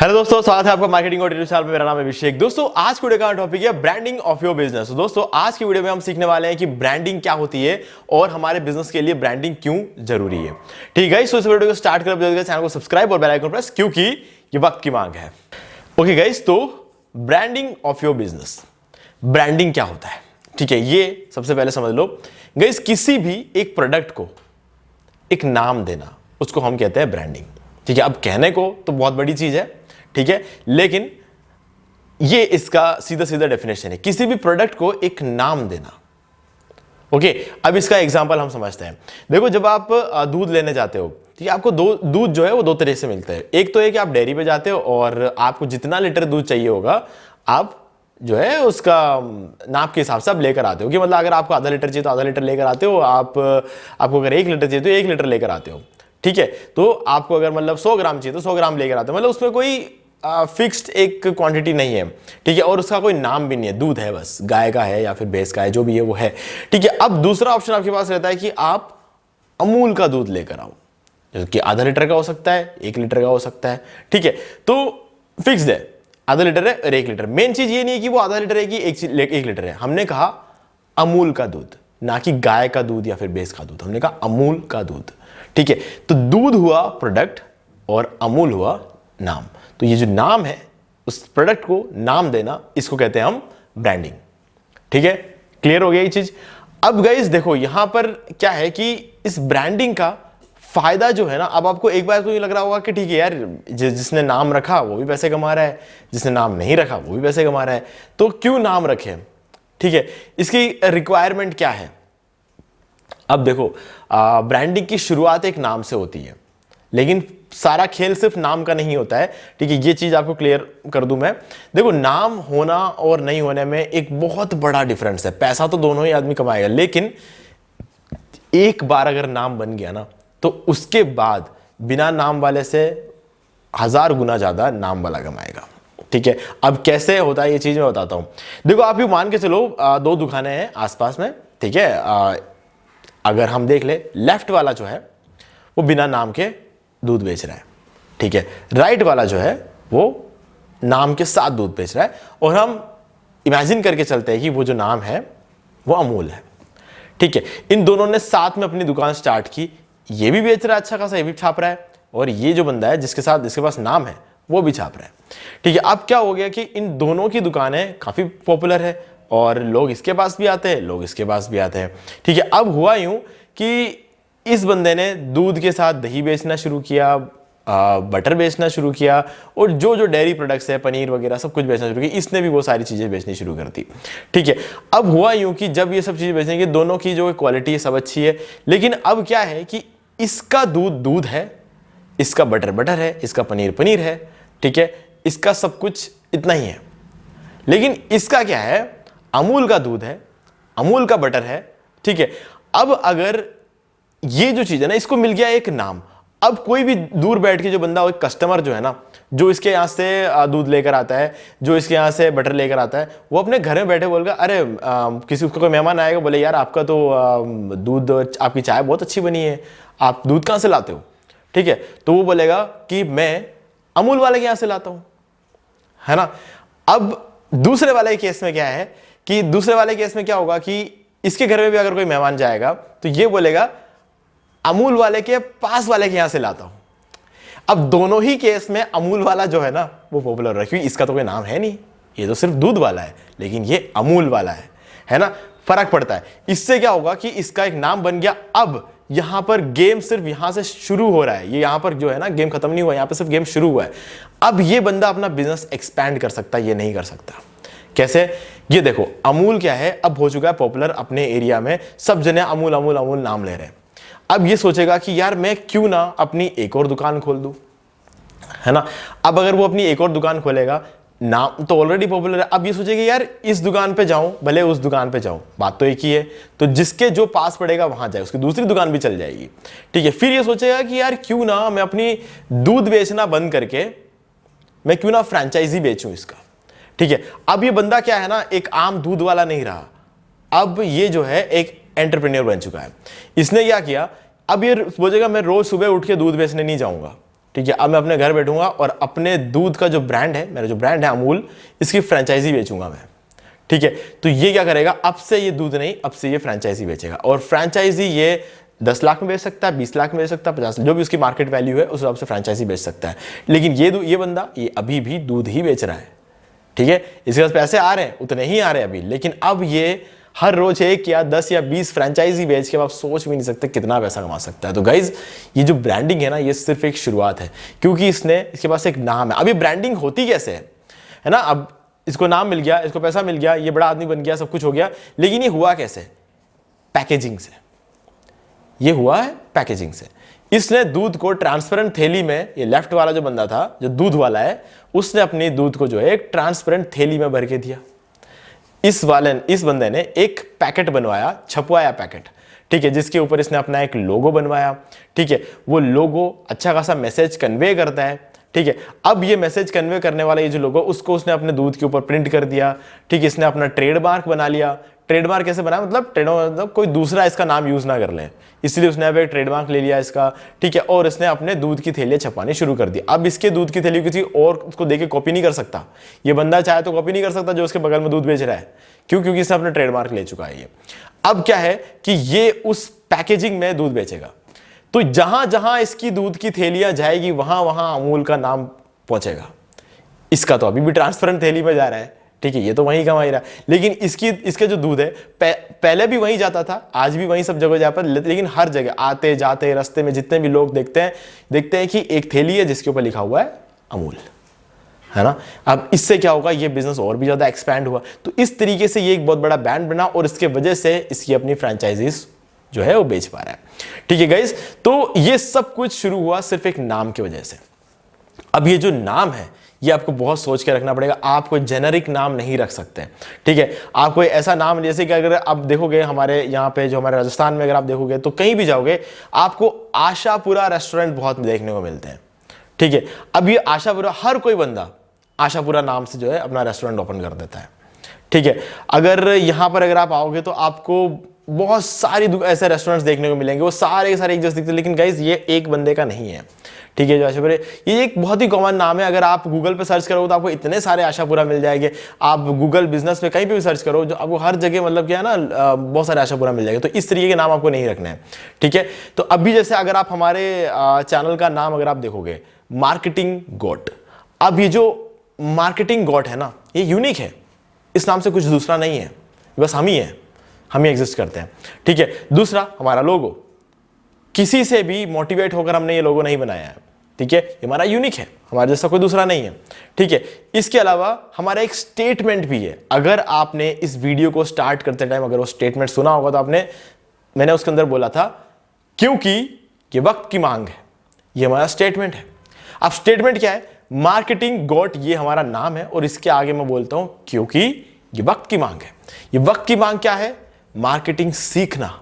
Hello दोस्तों, स्वागत है आपका मार्केटिंग और ट्रेडिंग चैनल पे। मेरा नाम है अभिषेक। दोस्तों आज की वीडियो का टॉपिक है ब्रांडिंग ऑफ योर बिजनेस। दोस्तों आज की वीडियो में हम सीखने वाले हैं कि ब्रांडिंग क्या होती है और हमारे बिजनेस के लिए ब्रांडिंग क्यों जरूरी है। ठीक है, इस वीडियो को स्टार्ट कर चैनल को सब्सक्राइब और बेल आइकन प्रेस, क्योंकि ये वक्त की मांग है। ओके गाइस, तो branding of your business, branding क्या होता है? ठीक है, ये सबसे पहले समझ लो गाइस, किसी भी एक प्रोडक्ट को एक नाम देना, उसको हम कहते हैं ब्रांडिंग। ठीक है, अब कहने को तो बहुत बड़ी चीज है, ठीक है, लेकिन ये इसका सीधा सीधा डेफिनेशन है, किसी भी प्रोडक्ट को एक नाम देना। ओके, अब इसका एग्जांपल हम समझते हैं। देखो, जब आप दूध लेने जाते हो, ठीक है, आपको दूध जो है वो दो तरह से मिलता है। एक तो है कि आप डेयरी पे जाते हो और आपको जितना लीटर दूध चाहिए होगा, आप जो है उसका नाप के हिसाब से आप लेकर आते हो। कि मतलब अगर आपको आधा लीटर चाहिए तो आधा लीटर लेकर आते हो, आपको अगर 1 लीटर चाहिए तो 1 लीटर लेकर आते हो। ठीक है, तो आपको अगर मतलब 100 ग्राम चाहिए तो 100 ग्राम लेकर आते हो। मतलब उसमें कोई फिक्स्ड एक क्वांटिटी नहीं है। ठीक है, और उसका कोई नाम भी नहीं है, दूध है बस, गाय का है या फिर भैंस का है, जो भी है वो है। ठीक है, अब दूसरा ऑप्शन आपके पास रहता है कि आप अमूल का दूध लेकर आओ, जो कि आधा लीटर का हो सकता है, 1 लीटर का हो सकता है। ठीक है, तो फिक्स्ड है, आधा लीटर है और 1 लीटर। मेन चीज ये नहीं है कि वो आधा लीटर है कि 1 लीटर है। हमने कहा अमूल का दूध, ना कि गाय का दूध या फिर भैंस का दूध। हमने कहा अमूल का दूध। ठीक है, तो दूध हुआ प्रोडक्ट और अमूल हुआ नाम। तो ये जो नाम है, उस प्रोडक्ट को नाम देना, इसको कहते हैं हम ब्रांडिंग। ठीक है, क्लियर हो गया ये चीज। अब गाइस देखो, यहां पर क्या है कि इस ब्रांडिंग का फायदा जो है ना, अब आपको एक बार तो ये लग रहा होगा कि ठीक है यार, जिसने नाम रखा वो भी पैसे कमा रहा है, जिसने नाम नहीं रखा वो भी पैसे कमा रहा है, तो क्यों नाम रखे? ठीक है, इसकी रिक्वायरमेंट क्या है? अब देखो, ब्रांडिंग की शुरुआत एक नाम से होती है, लेकिन सारा खेल सिर्फ नाम का नहीं होता है। ठीक है, ये चीज आपको क्लियर कर दूं मैं। देखो, नाम होना और नहीं होने में एक बहुत बड़ा डिफरेंस है। पैसा तो दोनों ही आदमी कमाएगा, लेकिन एक बार अगर नाम बन गया ना, तो उसके बाद बिना नाम वाले से 1000 गुना ज्यादा नाम वाला कमाएगा। ठीक है, अब कैसे होता है ये चीज मैं बताता हूं। देखो, आप ये मान के चलो, 2 दुकानें हैं आसपास में। ठीक है, अगर हम देख ले, लेफ्ट वाला जो है वो बिना नाम के दूध बेच रहा है। ठीक है, राइट वाला जो है वो नाम के साथ दूध बेच रहा है, और हम इमेजिन करके चलते हैं कि वो जो नाम है वो अमूल है। ठीक है, इन दोनों ने साथ में अपनी दुकान स्टार्ट की। ये भी बेच रहा है अच्छा खासा, ये भी छाप रहा है, और ये जो बंदा है जिसके पास नाम है वो भी छाप रहा है। ठीक है, अब क्या हो गया कि इन दोनों की दुकानें काफी पॉपुलर है, और लोग इसके पास भी आते हैं, लोग इसके पास भी आते हैं। ठीक है, अब हुआ यूं कि इस बंदे ने दूध के साथ दही बेचना शुरू किया, बटर बेचना शुरू किया, और जो जो डेयरी प्रोडक्ट्स है, पनीर वगैरह सब कुछ बेचना शुरू किया। इसने भी वो सारी चीजें बेचनी शुरू कर दी। ठीक है, अब हुआ यूं कि जब ये सब चीजें बेचेंगे, दोनों की जो क्वालिटी है सब अच्छी है, लेकिन अब क्या है कि इसका दूध है, इसका बटर है, इसका पनीर है। ठीक है, इसका सब कुछ इतना ही है, लेकिन इसका क्या है, अमूल का दूध है, अमूल का बटर है। ठीक है, अब अगर ये जो चीज है ना, इसको मिल गया एक नाम, अब कोई भी दूर बैठ के जो बंदा, एक कस्टमर जो है ना, जो इसके यहां से दूध लेकर आता है, जो इसके यहां से बटर लेकर आता है, वो अपने घर में बैठे बोलेगा, अरे किसी उसका कोई मेहमान आएगा, बोले यार आपका तो दूध, आपकी चाय बहुत अच्छी बनी है, आप दूध कहां से लाते हो? ठीक है, तो वो बोलेगा कि मैं अमूल वाले के यहां से लाता हूं, है ना। अब दूसरे वाले केस में क्या है कि दूसरे वाले केस में क्या होगा कि इसके घर में भी अगर कोई मेहमान जाएगा तो ये बोलेगा अमूल वाले के पास वाले के यहां से लाता हूं। अब दोनों ही केस में अमूल वाला जो है ना वो पॉपुलर है, क्योंकि इसका तो कोई नाम है नहीं, ये तो सिर्फ दूध वाला है, लेकिन ये अमूल वाला है ना। फर्क पड़ता है। इससे क्या होगा कि इसका एक नाम बन गया। अब यहां पर गेम सिर्फ यहां से शुरू हो रहा है, ये यहां पर जो है ना गेम खत्म नहीं हुआ, यहां पर सिर्फ गेम शुरू हुआ है। अब ये बंदा अपना बिजनेस एक्सपैंड कर सकता है, ये नहीं कर सकता। कैसे? ये देखो, अमूल क्या है, अब हो चुका है पॉपुलर अपने एरिया में, सब जने अमूल अमूल अमूल नाम ले रहे हैं। अब ये सोचेगा कि यार मैं क्यों ना अपनी एक और दुकान खोल दूं, है ना। अब अगर वो अपनी एक और दुकान खोलेगा, नाम तो ऑलरेडी पॉपुलर है, अब ये सोचेगा यार इस दुकान पे जाऊं भले उस दुकान पे जाऊं, बात तो एक ही है, तो जिसके जो पास पड़ेगा वहां जाए, उसकी दूसरी दुकान भी चल जाएगी। ठीक है, फिर ये सोचेगा कि यार क्यों ना मैं अपनी दूध बेचना बंद करके मैं क्यों ना फ्रेंचाइजी बेचूं इसका। ठीक है, अब ये बंदा क्या है ना, एक आम दूध वाला नहीं रहा, अब ये जो है एक एंटरप्रेन्योर बन चुका है। इसने क्या किया, अब ये सोचेगा मैं रोज सुबह उठ के दूध बेचने नहीं जाऊंगा, ठीक है, अब मैं अपने घर बैठूंगा और अपने दूध का जो ब्रांड है, मेरा जो ब्रांड है अमूल, इसकी फ्रेंचाइजी बेचूंगा मैं। ठीक है, तो ये क्या करेगा, अब से ये दूध नहीं, अब से ये फ्रेंचाइजी बेचेगा। और फ्रेंचाइजी ये 10 लाख में बेच सकता है, 20 लाख में बेच सकता है, 50, जो भी उसकी मार्केट वैल्यू है उस हिसाब से फ्रेंचाइजी बेच सकता है। लेकिन ये बंदा ये अभी भी दूध ही बेच रहा है। ठीक है, इसके पास पैसे आ रहे हैं, उतने ही आ रहे हैं अभी, लेकिन अब ये हर रोज 1 या 10 या 20 फ्रेंचाइजी बेच के आप सोच भी नहीं सकते कितना पैसा कमा सकता है। तो गाइज, ये जो ब्रांडिंग है ना, ये सिर्फ एक शुरुआत है, क्योंकि इसके पास एक नाम है। अभी ब्रांडिंग होती कैसे है ना, अब इसको नाम मिल गया, इसको पैसा मिल गया, ये बड़ा आदमी बन गया, सब कुछ हो गया, लेकिन ये हुआ कैसे? पैकेजिंग से। ये हुआ है पैकेजिंग से। इसने दूध को ट्रांसपेरेंट थैली में, ये लेफ्ट वाला जो बंदा था, जो दूध वाला है, उसने अपने दूध को जो है एक ट्रांसपेरेंट थैली में भर के दिया। इस बंदे ने एक पैकेट बनवाया, छपवाया पैकेट, ठीक है, जिसके ऊपर इसने अपना एक लोगो बनवाया। ठीक है, वो लोगो अच्छा खासा मैसेज कन्वे करता है। ठीक है, अब ये मैसेज कन्वे करने वाला ये जो लोगो, उसको उसने अपने दूध के ऊपर प्रिंट कर दिया। ठीक है, इसने अपना ट्रेडमार्क बना लिया। ट्रेडमार्क कैसे बनाया, मतलब कोई दूसरा इसका नाम यूज ना कर ले, इसलिए उसने अब एक ट्रेडमार्क ले लिया इसका। ठीक है, और इसने अपने दूध की थैलियां छपानी शुरू कर दी। अब इसके दूध की थैली किसी और उसको देके कॉपी नहीं कर सकता, ये बंदा चाहे तो कॉपी नहीं कर सकता जो उसके बगल में दूध बेच रहा है। क्यों? क्योंकि इसने अपना ट्रेडमार्क ले चुका है ये। अब क्या है कि ये उस पैकेजिंग में दूध बेचेगा, तो जहां जहां इसकी दूध की थैलियां जाएगी वहां वहां अमूल का नाम पहुंचेगा। इसका तो अभी भी ट्रांसपेरेंट थैली में जा रहा है, ठीक है, ये तो वहीं कमा ही रहा है, लेकिन इसके जो दूध है पहले भी वहीं जाता था, आज भी वहीं सब जगह जा पर, लेकिन हर जगह आते जाते रास्ते में जितने भी लोग देखते हैं कि एक थैली है जिसके ऊपर लिखा हुआ है अमूल, है ना। अब इससे क्या होगा, ये बिजनेस और भी ज्यादा एक्सपैंड हुआ। तो इस तरीके से ये एक बहुत बड़ा ब्रांड बना और इसके वजह से इसकी अपनी फ्रेंचाइजीज जो है वो बेच पा रहा है। ठीक है गाइस, तो ये सब कुछ शुरू हुआ सिर्फ एक नाम की वजह से। अब ये जो नाम है ये आपको बहुत सोच के रखना पड़ेगा। आप कोई जेनरिक नाम नहीं रख सकते। ठीक है, आप कोई ऐसा नाम, जैसे कि अगर आप देखोगे हमारे यहाँ पे, जो हमारे राजस्थान में अगर आप देखोगे तो कहीं भी जाओगे आपको आशापुरा रेस्टोरेंट बहुत देखने को मिलते हैं। ठीक है, अब ये आशापुरा, हर कोई बंदा आशापुरा नाम से जो है अपना रेस्टोरेंट ओपन कर देता है। ठीक है, अगर यहाँ पर अगर आप आओगे तो आपको बहुत सारी ऐसे रेस्टोरेंट्स देखने को मिलेंगे, वो सारे के सारे एक जैसे दिखते हैं, लेकिन गाइस ये एक बंदे का नहीं है। ठीक है, जो आशापुरा, ये एक बहुत ही कॉमन नाम है। अगर आप गूगल पे सर्च करोगे तो आपको इतने सारे आशापुरा मिल जाएंगे। आप गूगल बिजनेस पे कहीं पे भी सर्च करो, जो आपको हर जगह मतलब क्या है ना, बहुत सारे आशापुरा मिल जाएंगे। तो इस तरीके के नाम आपको नहीं रखने हैं। ठीक है, तो अभी जैसे अगर आप हमारे चैनल का नाम अगर आप देखोगे, मार्केटिंग गोट, अब ये जो मार्केटिंग गोट है ना, ये यूनिक है, इस नाम से कुछ दूसरा नहीं है, बस हम ही है, हम ही एग्जिस्ट करते हैं। ठीक है, दूसरा हमारा लोगो, किसी से भी मोटिवेट होकर हमने ये लोगो नहीं बनाया है। ठीक है, ये हमारा यूनिक है, हमारे जैसा कोई दूसरा नहीं है। ठीक है, इसके अलावा हमारा एक स्टेटमेंट भी है। अगर आपने इस वीडियो को स्टार्ट करते टाइम अगर वो स्टेटमेंट सुना होगा तो मैंने उसके अंदर बोला था, क्योंकि ये वक्त की मांग है, ये हमारा स्टेटमेंट है। अब स्टेटमेंट क्या है? मार्केटिंग गोट, ये हमारा नाम है, और इसके आगे मैं बोलता हूं क्योंकि ये वक्त की मांग है। ये वक्त की मांग क्या है? मार्केटिंग सीखना,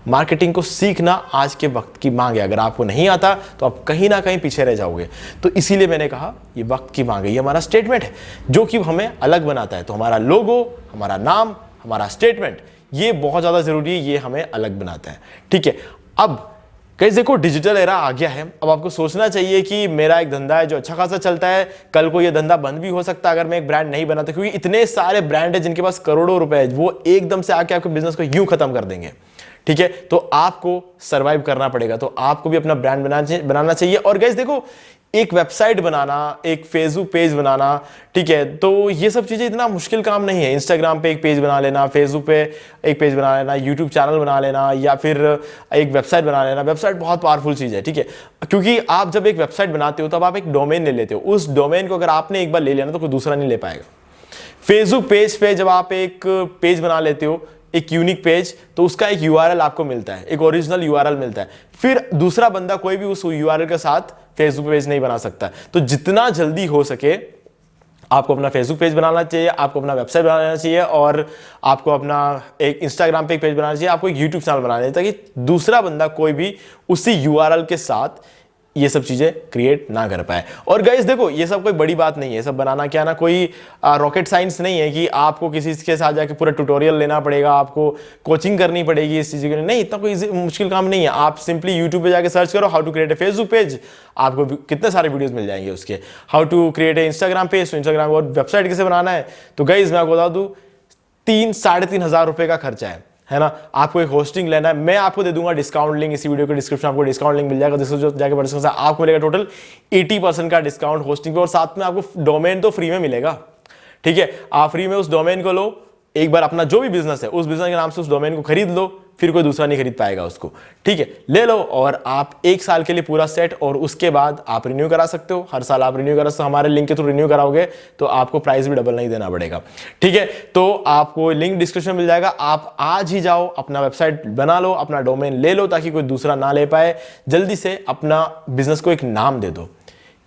मार्केटिंग को सीखना आज के वक्त की मांग है। अगर आपको नहीं आता तो आप कहीं ना कहीं पीछे रह जाओगे। तो इसीलिए मैंने कहा ये वक्त की मांग है, ये हमारा स्टेटमेंट है जो कि हमें अलग बनाता है। तो हमारा लोगो, हमारा नाम, हमारा स्टेटमेंट, ये बहुत ज्यादा जरूरी है, ये हमें अलग बनाता है। ठीक है, अब कहीं देखो डिजिटल एरा आ गया है। अब आपको सोचना चाहिए कि मेरा एक धंधा है जो अच्छा खासा चलता है, कल को ये धंधा बंद भी हो सकता है अगर मैं एक ब्रांड नहीं बनाता, क्योंकि इतने सारे ब्रांड है जिनके पास करोड़ों रुपए है, वो एकदम से आके आपके बिजनेस को यूं खत्म कर देंगे। ठीक है, तो आपको सरवाइव करना पड़ेगा, तो आपको भी अपना ब्रांड बनाना चाहिए। और गाइस देखो, एक वेबसाइट बनाना, एक फेसबुक पेज बनाना, ठीक है, तो ये सब चीजें इतना मुश्किल काम नहीं है। इंस्टाग्राम पे एक पेज बना लेना, फेसबुक पे एक पेज बना लेना, यूट्यूब चैनल बना लेना, या फिर एक वेबसाइट बना लेना। वेबसाइट बहुत पावरफुल चीज है। ठीक है, क्योंकि आप जब एक वेबसाइट बनाते हो तब आप एक डोमेन ले लेते हो। उस डोमेन को अगर आपने एक बार ले लिया ना तो कोई दूसरा नहीं ले पाएगा। फेसबुक पेज पे जब आप एक पेज बना लेते हो, एक यूनिक पेज, तो उसका एक यूआरएल आपको मिलता है, एक ओरिजिनल यूआरएल मिलता है। फिर दूसरा बंदा कोई भी उस यूआरएल के साथ फेसबुक पेज नहीं बना सकता। तो जितना जल्दी हो सके आपको अपना फेसबुक पेज बनाना चाहिए, आपको अपना वेबसाइट बनाना चाहिए, और आपको अपना एक इंस्टाग्राम पे एक पेज बनाना चाहिए, आपको एक यूट्यूब चैनल बनाना चाहिए, ताकि दूसरा बंदा कोई भी उसी यूआरएल के साथ ये सब चीजें क्रिएट ना कर पाए। और गाइस देखो, ये सब कोई बड़ी बात नहीं है, सब बनाना क्या ना कोई रॉकेट साइंस नहीं है कि आपको किसी के साथ जाके पूरा ट्यूटोरियल लेना पड़ेगा, आपको कोचिंग करनी पड़ेगी इस चीज के लिए। नहीं, इतना कोई मुश्किल काम नहीं है। आप सिंपली यूट्यूब पे जाके सर्च करो how to create a Facebook page, आपको कितने सारे वीडियोस मिल जाएंगे उसके। How to create a Instagram page, तो इंस्टाग्राम और वेबसाइट कैसे बनाना है, तो गाइस मैं आपको बता दूं 3-3.5 हजार रुपए का खर्चा है ना। आपको एक होस्टिंग लेना है, मैं आपको दे दूंगा डिस्काउंट लिंक, इसी वीडियो के डिस्क्रिप्शन आपको डिस्काउंट लिंक मिल जाएगा, जिसको जो जाके पढ़ सकते हैं। आपको मिलेगा टोटल 80% का डिस्काउंट होस्टिंग पे, और साथ में आपको डोमेन तो फ्री में मिलेगा। ठीक है, आप फ्री में उस डोमेन को लो, एक बार अपना जो भी बिजनेस है उस बिजनेस के नाम से उस डोमेन को खरीद लो, फिर कोई दूसरा नहीं खरीद पाएगा उसको। ठीक है, ले लो और आप 1 साल के लिए पूरा सेट, और उसके बाद आप रिन्यू करा सकते हो। हर साल आप रिन्यू करा सकते हो, हमारे लिंक के थ्रू रिन्यू कराओगे तो आपको प्राइस भी डबल नहीं देना पड़ेगा। ठीक है, तो आपको लिंक डिस्क्रिप्शन में मिल जाएगा, आप आज ही जाओ अपना वेबसाइट बना लो, अपना डोमेन ले लो, ताकि कोई दूसरा ना ले पाए। जल्दी से अपना बिजनेस को एक नाम दे दो,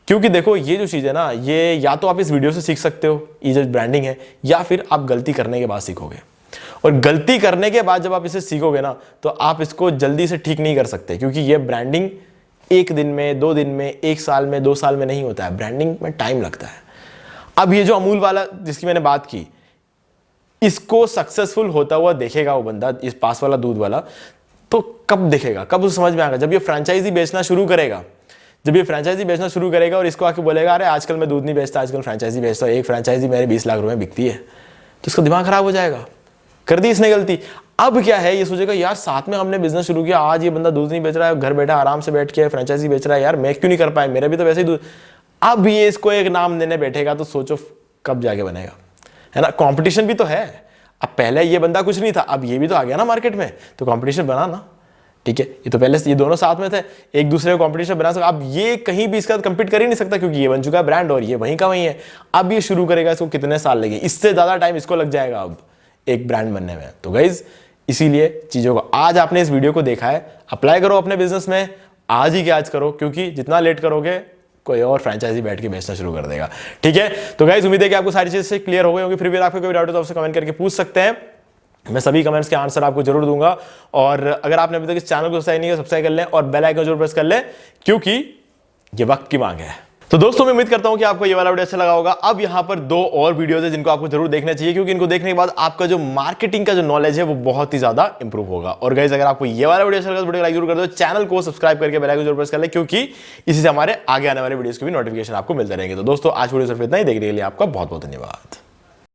क्योंकि देखो ये जो चीज़ है ना, ये या तो आप इस वीडियो से सीख सकते हो, ये जो ब्रांडिंग है, या फिर आप गलती करने के बाद सीखोगे। और गलती करने के बाद जब आप इसे सीखोगे ना, तो आप इसको जल्दी से ठीक नहीं कर सकते, क्योंकि ये ब्रांडिंग 1 दिन में, 2 दिन में, 1 साल में, 2 साल में नहीं होता है। ब्रांडिंग में टाइम लगता है। अब ये जो अमूल वाला जिसकी मैंने बात की, इसको सक्सेसफुल होता हुआ देखेगा वो बंदा, इस पास वाला दूध वाला, तो कब देखेगा, कब उसे समझ में आएगा? जब ये फ्रेंचाइजी बेचना शुरू करेगा। जब ये फ्रेंचाइजी बेचना शुरू करेगा और इसको आके बोलेगा अरे आजकल मैं दूध नहीं बेचता, आजकल फ्रेंचाइजी बेचता हूँ, एक फ्रेंचाइजी मेरे 20 लाख रुपए में बिकती है, तो इसका दिमाग खराब हो जाएगा। कर दी इसने गलती। अब क्या है, ये सोचेगा यार साथ में हमने बिजनेस शुरू किया, आज ये बंदा दूध नहीं बेच रहा है, घर बैठा आराम से बैठ के फ्रेंचाइजी बेच रहा है, यार मैं क्यों नहीं कर पाया, मेरा भी तो वैसे ही दूध। अब ये इसको एक नाम देने बैठेगा तो सोचो कब जाके बनेगा, है ना। कंपटीशन भी तो है। अब पहले ये बंदा कुछ नहीं था, अब ये भी तो आ गया ना मार्केट में, तो कंपटीशन बना ना। ठीक है, ये तो पहले ये दोनों साथ में थे, एक दूसरे को कंपटीशन बना सकता। अब ये कहीं भी इसका कम्पीट कर ही नहीं सकता, क्योंकि ये बन चुका है ब्रांड और ये वहीं का वहीं है। अब ये शुरू करेगा, इसको कितने साल लगे, इससे ज्यादा टाइम इसको लग जाएगा अब एक ब्रांड बनने में। तो गाइज इसीलिए चीजों को आज आपने इस वीडियो को देखा है, अप्लाई करो अपने बिजनेस में, आज ही के आज करो, क्योंकि जितना लेट करोगे कोई और फ्रेंचाइजी बैठ के बेचना शुरू कर देगा। ठीक है, तो गाइज उम्मीद है कि आपको सारी चीजें से क्लियर हो गई होंगी। फिर भी आपको कोई डाउट है तो आपसे कमेंट करके पूछ सकते हैं, मैं सभी कमेंट्स के आंसर आपको जरूर दूंगा। और अगर आपने अभी तक इस चैनल को सब्सक्राइब नहीं किया, सब्सक्राइब कर लें और बेल आइकन जरूर प्रेस कर लें, क्योंकि ये वक्त की मांग है। तो दोस्तों मैं उम्मीद करता हूं कि आपको ये वाला वीडियो अच्छा लगा होगा। अब यहां पर 2 और वीडियोस है जिनको आपको जरूर देखना चाहिए, क्योंकि इनको देखने के बाद आपका जो मार्केटिंग का जो नॉलेज है वो बहुत ही ज्यादा इंप्रूव होगा। और गाइस अगर आपको ये वाला वीडियो अच्छा लगा तो वीडियो को लाइक जरूर कर दो, चैनल को सब्सक्राइब करके बेल आइकन जरूर प्रेस कर ले, क्योंकि इसी से हमारे आगे आने वाले वीडियोस के भी नोटिफिकेशन आपको मिलते रहेंगे। तो दोस्तों आज वीडियो सिर्फ इतना ही, देखने के लिए आपका बहुत बहुत धन्यवाद।